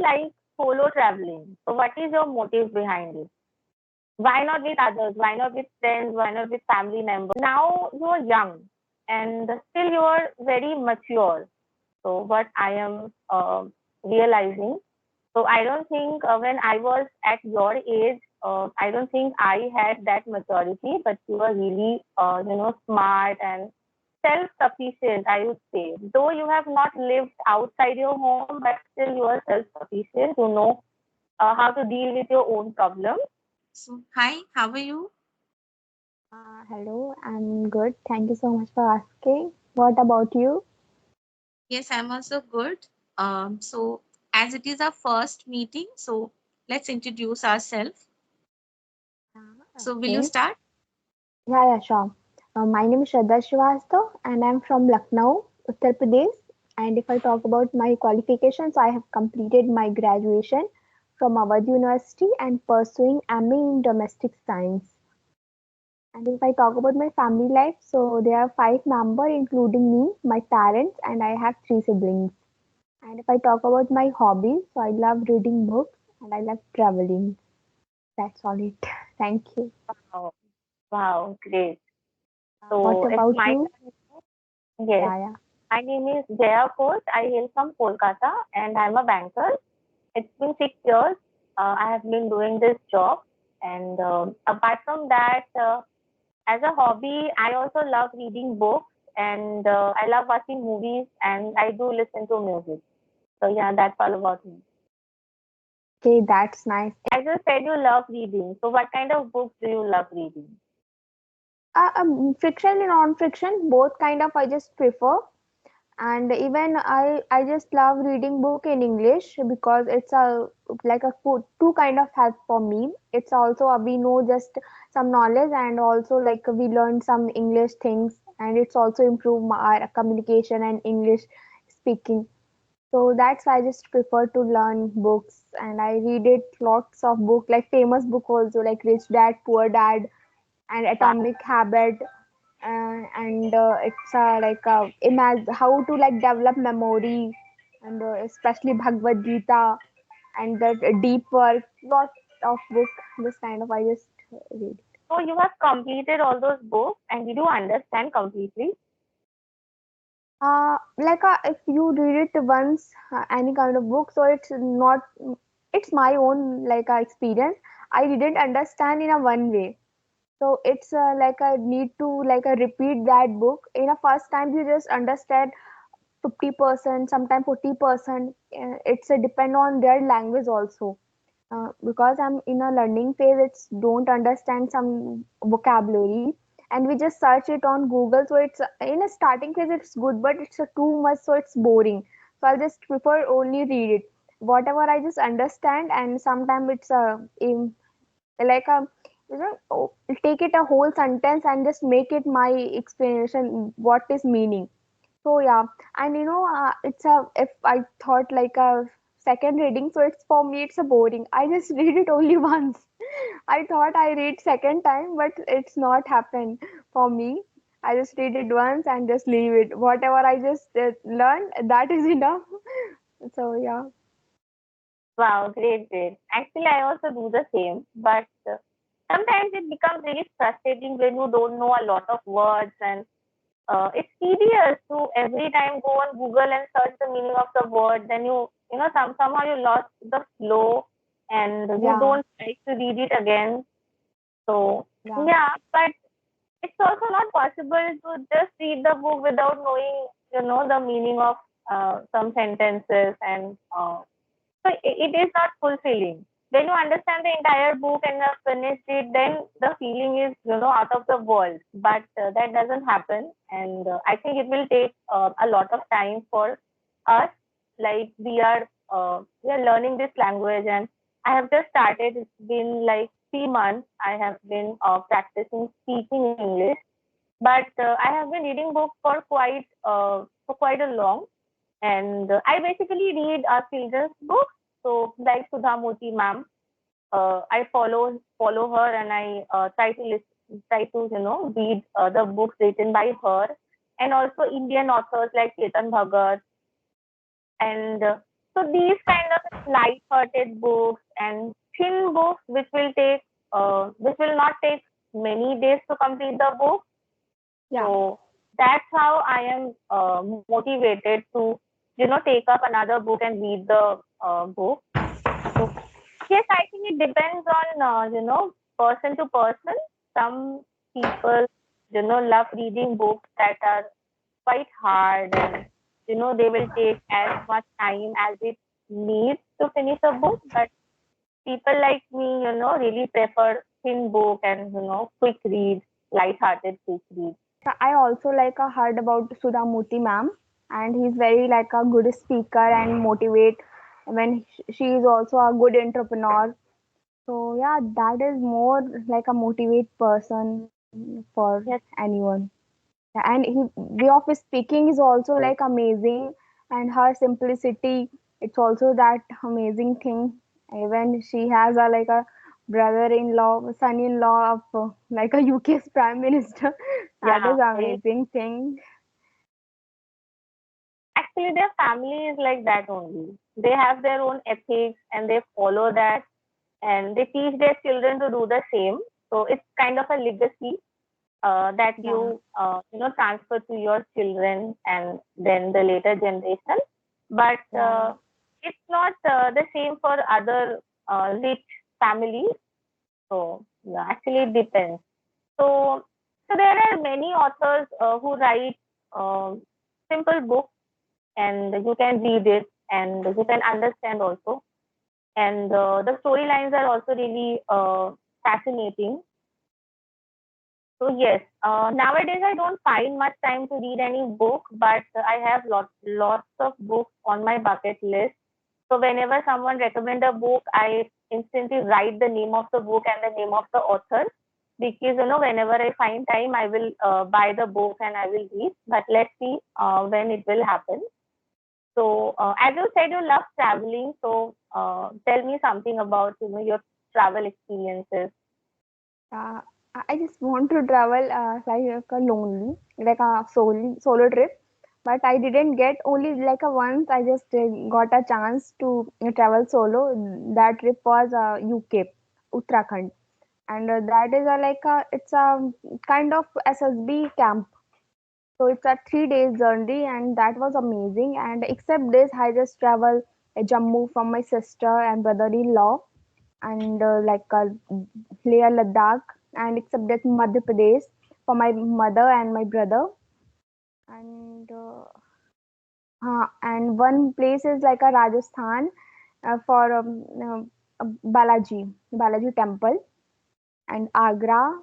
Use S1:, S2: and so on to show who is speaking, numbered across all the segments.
S1: like solo traveling. So what is your motive behind it? Why not with others? Why not with friends? Why not with family members? Now you are young and still you are very mature. So what I am realizing, so I don't think when I was at your age, I don't think I had that maturity, but you are really, smart and self-sufficient, I would say. Though you have not lived outside your home, but still you are self-sufficient. You know how to deal with your own problems.
S2: So, hi, how are you?
S3: Hello, I'm good. Thank you so much for asking. What about you?
S2: Yes, I'm also good. So, as it is our first meeting, so let's introduce ourselves. So, will you
S3: Okay.
S2: start?
S3: Yeah, sure. My name is Shraddha Shrivastava and I'm from Lucknow, Uttar Pradesh. And if I talk about my qualifications, I have completed my graduation from Awadh University and pursuing MA in Domestic Science. And if I talk about my family life, so there are five members, including me, my parents, and I have three siblings. And if I talk about my hobbies, so I love reading books and I love traveling. That's all it. Thank you.
S1: Wow, wow, great.
S3: What
S1: So it's
S3: about
S1: my
S3: you?
S1: turn. Yes,
S3: Yeah, yeah.
S1: my name is Jaya Khosh. I hail from Kolkata and I'm a banker. It's been 6 years. I have been doing this job. And apart from that, as a hobby, I also love reading books and I love watching movies and I do listen to music. So yeah, that's all about me.
S3: Okay, that's nice.
S1: I just said you love reading. So what kind of books do you love reading?
S3: Fiction and non-fiction, both kind of I just prefer. And even I just love reading book in English because it's a like a two kind of help for me. It's also we know just some knowledge and also like we learn some English things and it's also improve our communication and English speaking. So that's why I just prefer to learn books and I read it lots of book like famous book also like Rich Dad Poor Dad and
S1: Wow,
S3: Atomic Habit and it's how to like develop memory and especially Bhagavad Gita and that deep work lot of book this kind of I just read.
S1: so you have completed all those books and did you understand completely?
S3: If you read it once, any kind of book, so it's not, it's my own experience. I didn't understand in a one way. So it's like I need to repeat that book. In a first time, you just understand 50%, sometimes 40%. It's depend on their language also. Because I'm in a learning phase, it's don't understand some vocabulary, and we just search it on Google. So it's in a starting phase, it's good, but it's too much, so it's boring. So I'll just prefer only read it. Whatever I just understand, and sometimes it's like a take it a whole sentence and just make it my explanation what is meaning. So yeah, and it's a if I thought like a second reading, so it's for me it's a boring. I just read it only once. I thought I read second time, but it's not happened for me. I just read it once and just leave it. Whatever I just learned, that is enough. So yeah,
S1: Wow, great, great. Actually, I also do the same, but sometimes it becomes very frustrating when you don't know a lot of words and it's tedious to every time go on Google and search the meaning of the word. Then somehow you lost the flow and you
S3: yeah,
S1: don't like to read it again. So
S3: yeah,
S1: yeah, but it's also not possible to just read the book without knowing, the meaning of some sentences and so it is not fulfilling. When you understand the entire book and have finished it, then the feeling is, out of the world. But that doesn't happen. And I think it will take a lot of time for us. Like we are learning this language and I have just started. It's been like 3 months. I have been practicing speaking English, but I have been reading books for quite a long and I basically read children's books. So like Sudha Moti ma'am, I follow her and I try to read the books written by her, and also Indian authors like Chetan Bhagat. And So these kind of light-hearted books and thin books, which will not take many days to complete the book.
S3: Yeah.
S1: So that's how I am motivated to, take up another book and read the book. So yes, I think it depends on, person to person. Some people, love reading books that are quite hard, and they will take as much time as it needs to finish a book. But people like me, really prefer thin book and quick read, light-hearted quick read.
S3: I also heard about Sudhamurthy ma'am, and he's very like a good speaker and motivate when she is also a good entrepreneur. So yeah, that is more like a motivate person for
S1: Yes,
S3: anyone. And he way of speaking is also like amazing, and her simplicity, it's also that amazing thing. Even she has a like a brother-in-law, son-in-law of like a UK's prime minister. That
S1: yeah.
S3: is amazing thing.
S1: Actually, their family is like that only. They have their own ethics and they follow that, and they teach their children to do the same. So it's kind of a legacy that
S3: Yeah,
S1: transfer to your children and then the later generation. But
S3: yeah,
S1: it's not the same for other rich families. So yeah, actually it depends. So there are many authors who write simple books, and you can read it and you can understand also. And the storylines are also really fascinating. So yes, nowadays I don't find much time to read any book, but I have lots of books on my bucket list. So whenever someone recommend a book, I instantly write the name of the book and the name of the author, because whenever I find time, I will buy the book and I will read. But let's see when it will happen. So as you said, you love traveling. So tell me something about your travel experiences.
S3: yeah. I just want to travel like a lonely, like a solo trip. But I didn't get only like a once. I just got a chance to travel solo. That trip was UK, Uttarakhand, and that is a like a it's a kind of SSB camp. So it's a 3 days journey, and that was amazing. And except this, I just travel Jammu from my sister and brother-in-law, and Leh Ladakh, and except that Madhya Pradesh for my mother and my brother, and one place is like a Rajasthan for Balaji temple, and Agra,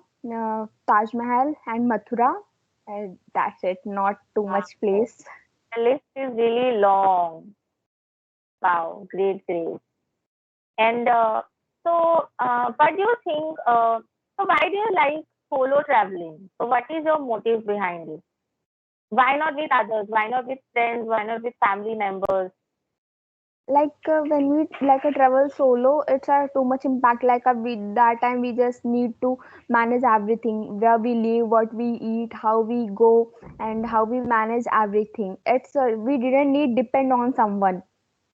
S3: Taj Mahal, and Mathura. That's it. Not too much
S1: Wow,
S3: place.
S1: the list is really long. Wow, great, great. And but do you think, so why do you like solo traveling? So what is your motive behind it? Why not with others? Why not with friends? Why not with family members?
S3: When we like a travel solo, it's a too much impact. We that time we just need to manage everything, where we live, what we eat, how we go, and how we manage everything. It's we didn't need depend on someone.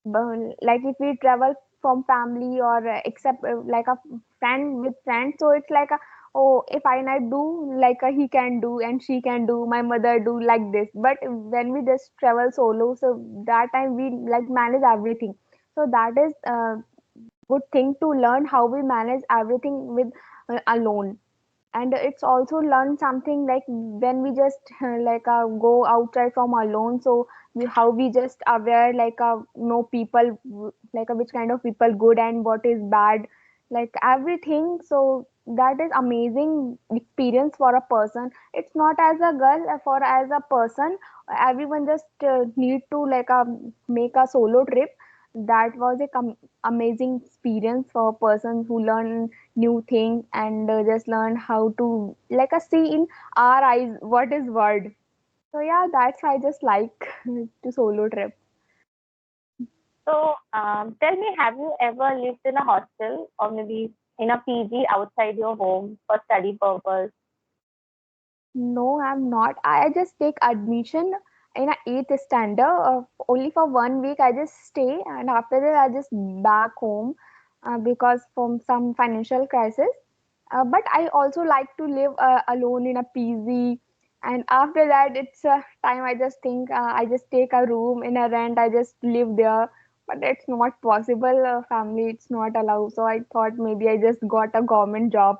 S3: But like if we travel from family or except like a friend with friend, so it's like a, oh, if I not do like he can do and she can do, my mother do like this. But when we just travel solo, so that time we like manage everything. So that is a good thing to learn how we manage everything with alone. And it's also learn something like when we just go outside from alone, so how we just aware know people, which kind of people good and what is bad, like everything. So that is amazing experience for a person. It's not as a girl, for as a person, everyone just need to make a solo trip. That was a amazing experience for a person who learn new thing, and just learn how to see in our eyes what is word. So yeah, that's I just like to solo trip.
S1: So tell me, have you ever lived in a hostel or maybe in a PG outside your home for study purpose?
S3: No, I'm not. I just take admission. in a eighth standard. Only for 1 week I just stay, and after that I just back home because from some financial crisis. But I also like to live alone in a PZ. And after that, it's a time I just think I just take a room in a rent. I just live there, but it's not possible. Family, it's not allowed. So I thought maybe I just got a government job.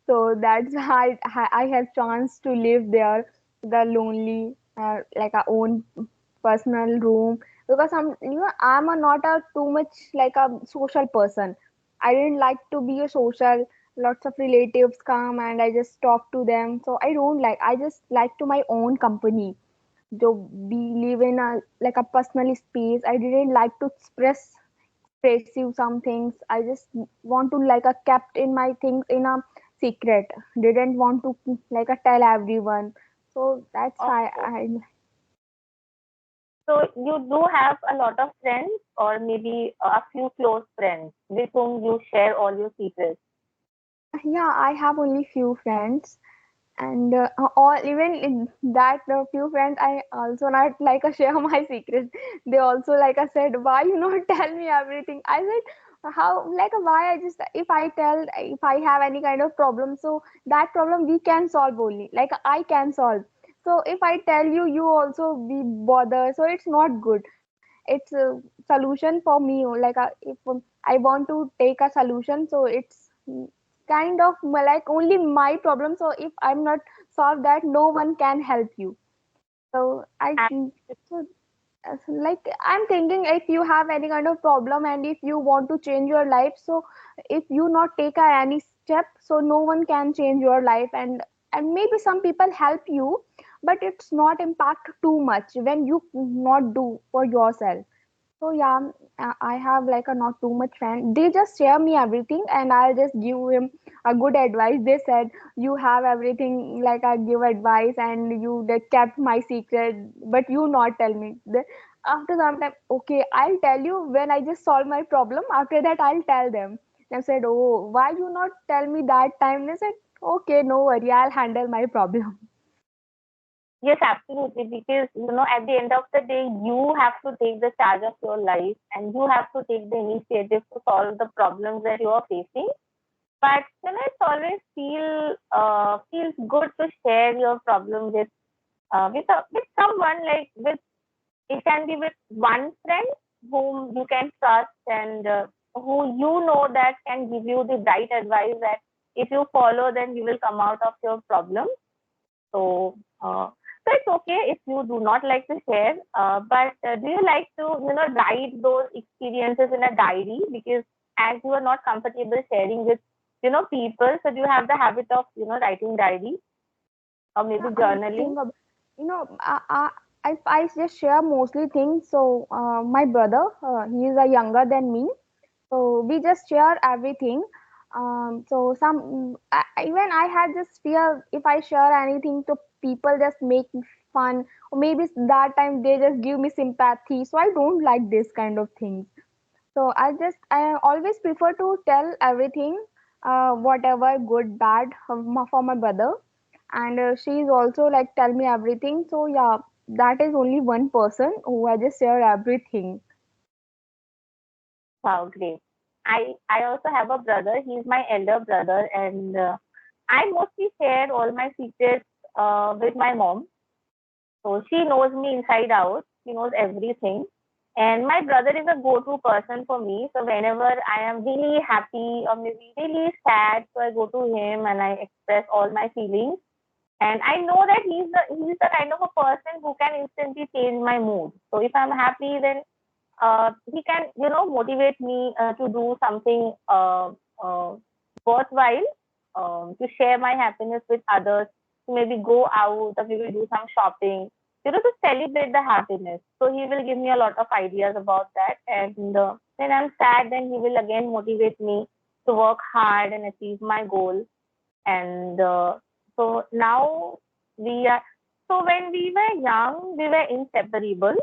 S3: So that's why I have chance to live there, the lonely, like a own personal room. Because I'm not a too much like a social person. I didn't like to be a social. Lots of relatives come and I just talk to them. So I don't like. I just like to my own company. So we live in a like a personal space. I didn't like to express you some things. I just want to like a kept in my things in a secret. Didn't want to like a tell everyone. So that's why
S1: Okay.
S3: I.
S1: So you do have a lot of friends, or maybe a few close friends with whom you share all your secrets.
S3: Yeah, I have only few friends, and all even in that few friends, I also not like a share my secrets. They also like I said, why you not tell me everything? I said, how like why I just if I have any kind of problem, so that problem we can solve only. Like I can solve. So if I tell you, you also be bothered. So it's not good. It's a solution for me. Like if I want to take a solution, so it's kind of like only my problem. So if I'm not solve that, no one can help you. So so like I'm thinking, if you have any kind of problem and if you want to change your life, so if you not take any step, so no one can change your life. And maybe some people help you, but it's not impact too much when you not do for yourself. So yeah, I have like a not too much fan. They just share me everything, and I'll just give him a good advice. They said you have everything, like I give advice, and you they kept my secret, but you not tell me. After some time, okay, I'll tell you when I just solve my problem. After that, I'll tell them. They said, oh, why you not tell me that time? They said, okay, no worry, I'll handle my problem.
S1: Yes, absolutely. Because, at the end of the day, you have to take the charge of your life and you have to take the initiative to solve the problems that you are facing. But, it's always feels good to share your problem with someone, like with, it can be with one friend whom you can trust, and who that can give you the right advice that if you follow, then you will come out of your problem. So, so it's okay if you do not like to share. But do you like to, write those experiences in a diary? Because as you are not comfortable sharing with, people, so do you have the habit of, writing diary or maybe
S3: Yeah, I
S1: journaling?
S3: think I just share mostly things. So my brother, he is younger than me, so we just share everything. So even I had this fear, if I share anything to people, just make fun, or maybe that time they just give me sympathy. So I don't like this kind of things. So I always prefer to tell everything, whatever good, bad, for my brother, and she is also like tell me everything. So yeah, that is only one person who I just share everything.
S1: Wow, great. I also have a brother. He's my elder brother, and I mostly share all my secrets with my mom. So she knows me inside out. She knows everything. And my brother is a go-to person for me. So whenever I am really happy or maybe really sad, so I go to him and I express all my feelings. And I know that he's the kind of a person who can instantly change my mood. So if I'm happy, then he can, motivate me to do something worthwhile, to share my happiness with others, to maybe go out or maybe do some shopping, to celebrate the happiness. So he will give me a lot of ideas about that. And when I'm sad, then he will again motivate me to work hard and achieve my goal. And so now we are, so when we were young, we were inseparable,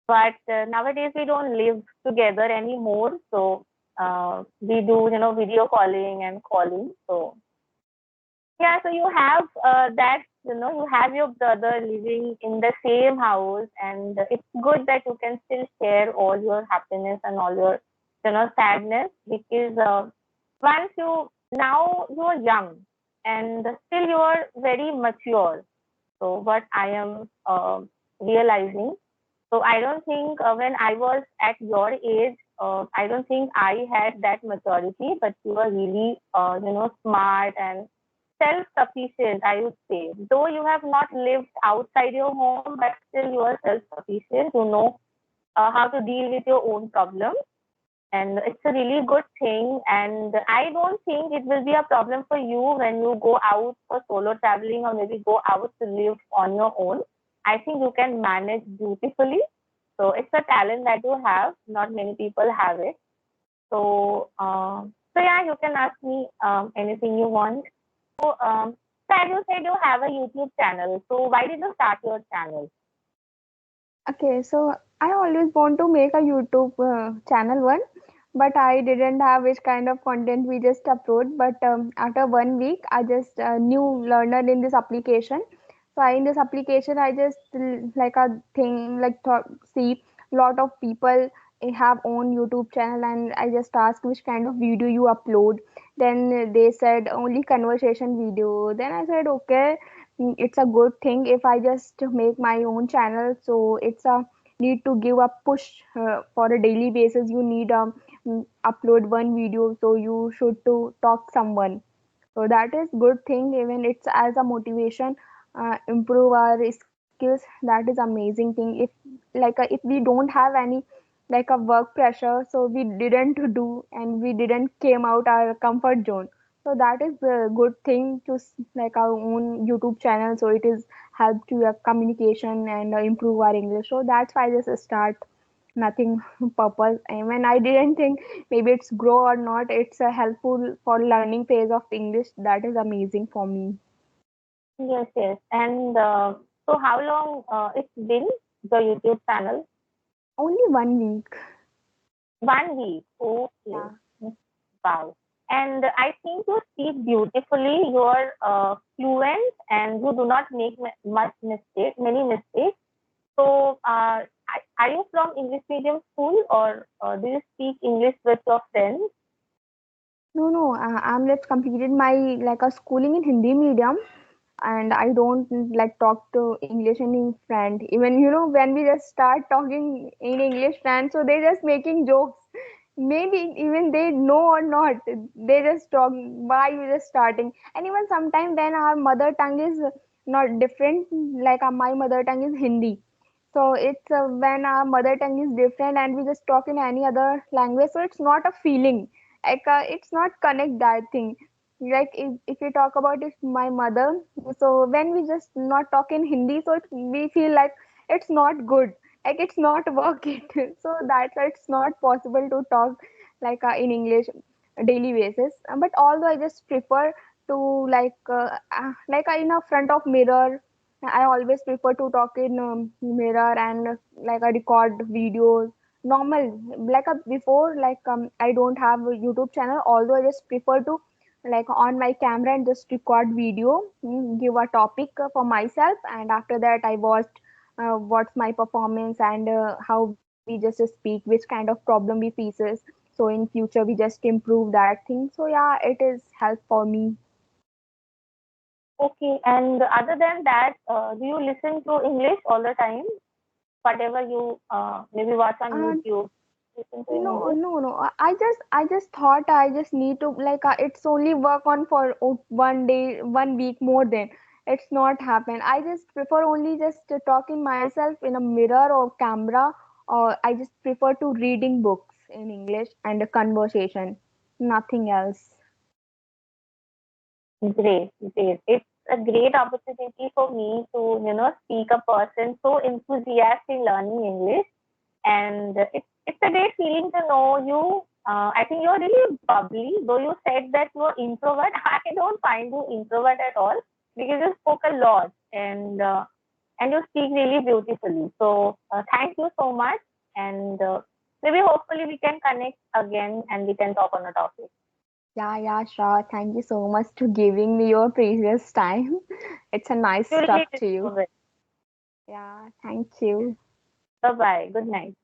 S1: but nowadays we don't live together anymore. So we do, video calling and calling. So Yeah, so you have that, you have your brother living in the same house, and it's good that you can still share all your happiness and all your, sadness, because once now you are young and still you are very mature. So what I am realizing, so I don't think when I was at your age, I don't think I had that maturity, but you were really, smart and self-sufficient, I would say. Though you have not lived outside your home, but still you are self-sufficient. You know how to deal with your own problems, and it's a really good thing. And I don't think it will be a problem for you when you go out for solo traveling or maybe go out to live on your own. I think you can manage beautifully. So it's a talent that you have. Not many people have it. So yeah, you can ask me anything you want. So as you said, you have a YouTube channel. So why did you start your channel?
S3: Okay, so I always want to make a YouTube channel one, but I didn't have which kind of content we just upload. But after 1 week, I just new learner in this application. So in this application, I just like a thing like see lot of people have own YouTube channel, and I just ask which kind of video you upload. Then they said only conversation video. Then I said okay, it's a good thing if I just make my own channel. So it's a need to give a push for a daily basis. You need upload one video, so you should to talk someone. So that is good thing. Even it's as a motivation, improve our skills. That is amazing thing. If if we don't have any like a work pressure, so we didn't do and we didn't came out our comfort zone. So that is the good thing to like our own YouTube channel. So it is help to your communication and improve our English. So that's why I just start nothing purpose. I mean, I didn't think maybe it's grow or not. It's helpful for learning phase of English. That is amazing for me.
S1: Yes, yes. And so how long it's been, the YouTube channel?
S3: Only 1 week.
S1: 1 week. Okay.
S3: Yeah.
S1: Wow. And I think you speak beautifully. You are fluent and you do not make many mistakes. So, are you from English medium school, or do you speak English with your friends?
S3: No, no. I'm just completed my like a schooling in Hindi medium, and I don't like talk to English in friend. Even when we just start talking in English friend, so they just making jokes. Maybe even they know or not, they just talk. Why you just starting? And even sometimes when our mother tongue is not different, like my mother tongue is Hindi. So it's when our mother tongue is different and we just talk in any other language, so it's not a feeling like it's not connect that thing. Like if you talk about it my mother, so when we just not talk in Hindi, so we feel like it's not good, like it's not work it. So that's why it's not possible to talk like in English daily basis. But although I just prefer to in a front of mirror, I always prefer to talk in mirror and like I record videos normal, like before, I don't have a YouTube channel, although I just prefer to like on my camera and just record video, give a topic for myself, and after that I watched what's my performance and how we just speak, which kind of problem we faces, so in future we just improve that thing. So yeah, it is help for me.
S1: Okay. And other than that, do you listen to English all the time? Whatever you maybe watch on
S3: uh,
S1: YouTube, listen to in
S3: No,
S1: English?
S3: no, no. I just thought I just need to it's only work on for 1 day, 1 week more than it's not happen. I just prefer only just talking myself in a mirror or camera, or I just prefer to reading books in English and a conversation, nothing else.
S1: Great, great. It's a great opportunity for me to, speak a person so enthusiastic in learning English. And it's a great feeling to know you. I think you're really bubbly, though you said that you're introvert. I don't find you introvert at all, because you spoke a lot, and you speak really beautifully. So thank you so much. And maybe hopefully we can connect again and we can talk on a topic.
S3: Yeah, sure. Thank you so much to giving me your precious time. It's a nice
S1: You really
S3: talk to you.
S1: deserve it.
S3: Yeah, thank you.
S1: Bye bye. Good night.